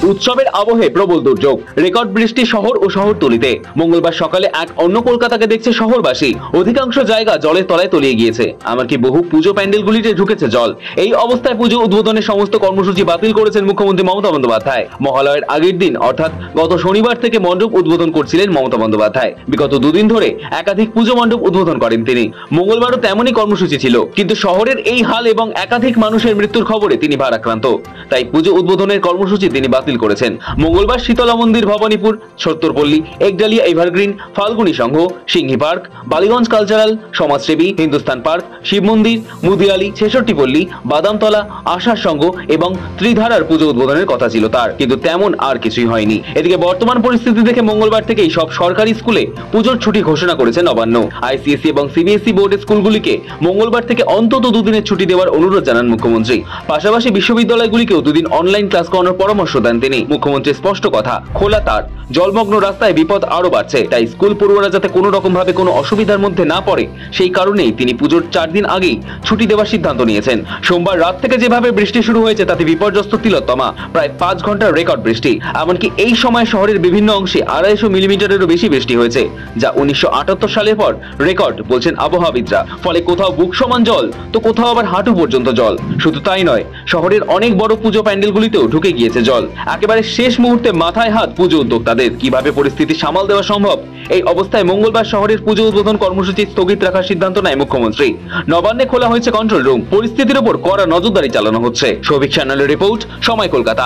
উৎসবের আবহে প্রবল দুর্যোগ, রেকর্ড বৃষ্টি শহর ও শহরতলিতে। মঙ্গলবার সকালে এক অন্য কলকাতাকে দেখছে শহরবাসী। অধিকাংশ জায়গা জলের তলায় তলিয়ে গিয়েছে, এমনকি বহু পুজো প্যান্ডেলগুলিতে ঢুকেছে জল। এই অবস্থায় পুজো উদ্বোধনের সমস্ত কর্মসূচি বাতিল করেছেন মুখ্যমন্ত্রী মমতা বন্দ্যোপাধ্যায়। মহালয়ের আগের দিন অর্থাৎ গত শনিবার থেকে মণ্ডপ উদ্বোধন করছিলেন মমতা বন্দ্যোপাধ্যায়। বিগত দুদিন ধরে একাধিক পুজো মণ্ডপ উদ্বোধন করেন তিনি। মঙ্গলবারও তেমনই কর্মসূচি ছিল, কিন্তু শহরের এই হাল এবং একাধিক মানুষের মৃত্যুর খবরে তিনি ভারাক্রান্ত। তাই পুজো উদ্বোধনের কর্মসূচি তিনি বাতিল করেছেন। মঙ্গলবার শীতলা মন্দির, ভবানীপুর, সত্তরপল্লী, একডালিয়া এভারগ্রিন, ফাল্গুনী সংঘ, সিংহী পার্ক, বালিগঞ্জ কালচারাল, সমাজসেবী, হিন্দুস্তান পার্ক, শিব মন্দির, মুদিয়ালি, ছেষট্টিপল্লী, বাদামতলা, আশার সংঘ এবং ত্রিধারার পুজো উদ্বোধনের কথা ছিল তার, কিন্তু তেমন আর কিছুই হয়নি। এদিকে বর্তমান পরিস্থিতি দেখে মঙ্গলবার থেকেই সব সরকারি স্কুলে পুজোর ছুটি ঘোষণা করেছে নবান্ন। আইসিএসসি এবং সিবিএসই বোর্ডের স্কুলগুলিকে মঙ্গলবার থেকে অন্তত দুদিনের ছুটি দেওয়ার অনুরোধ জানান মুখ্যমন্ত্রী। পাশাপাশি বিশ্ববিদ্যালয়গুলিকেও দুদিন অনলাইন ক্লাস করানোর পরামর্শ দেন তিনি। মুখ্যমন্ত্রীর স্পষ্ট কথা, খোলা তার, জলমগ্ন রাস্তায় বিপদ আরো বাড়ছে, তাই স্কুল পড়ুয়ারা যাতে কোনো রকম ভাবে কোনো অসুবিধার মধ্যে না পড়ে সেই কারণেই তিনি পুজোর 4 দিন আগেই ছুটি দেওয়ার সিদ্ধান্ত নিয়েছেন। সোমবার রাত থেকে যেভাবে বৃষ্টি শুরু হয়েছে তাতে বিপর্যস্ত তিলোত্তমা, প্রায় 5 ঘন্টার রেকর্ড বৃষ্টি। এমনকি এই সময় শহরের বিভিন্ন অংশে 250 মিলিমিটারেরও বেশি বৃষ্টি হয়েছে, যা 1978 সালের পর রেকর্ড বলছেন আবহাওয়াবিদরা। ফলে কোথাও বুক সমান জল তো কোথাও আবার হাঁটু পর্যন্ত জল। শুধু তাই নয়, শহরের অনেক বড় পুজো প্যান্ডেলগুলিতেও ঢুকে গিয়েছে জল। একেবারে শেষ মুহূর্তে মাথায় হাত পুজো উদ্যোক্তাদের, কিভাবে পরিস্থিতি সামাল দেওয়া সম্ভব। এই অবস্থায় মঙ্গলবার শহরের পুজো উদ্বোধন কর্মসূচি স্থগিত রাখার সিদ্ধান্ত নেয় মুখ্যমন্ত্রী। নবান্নে খোলা হয়েছে কন্ট্রোল রুম, পরিস্থিতির উপর কড়া নজরদারি চালানো হচ্ছে। সৌভিক সান্যালের রিপোর্ট, সময় কলকাতা।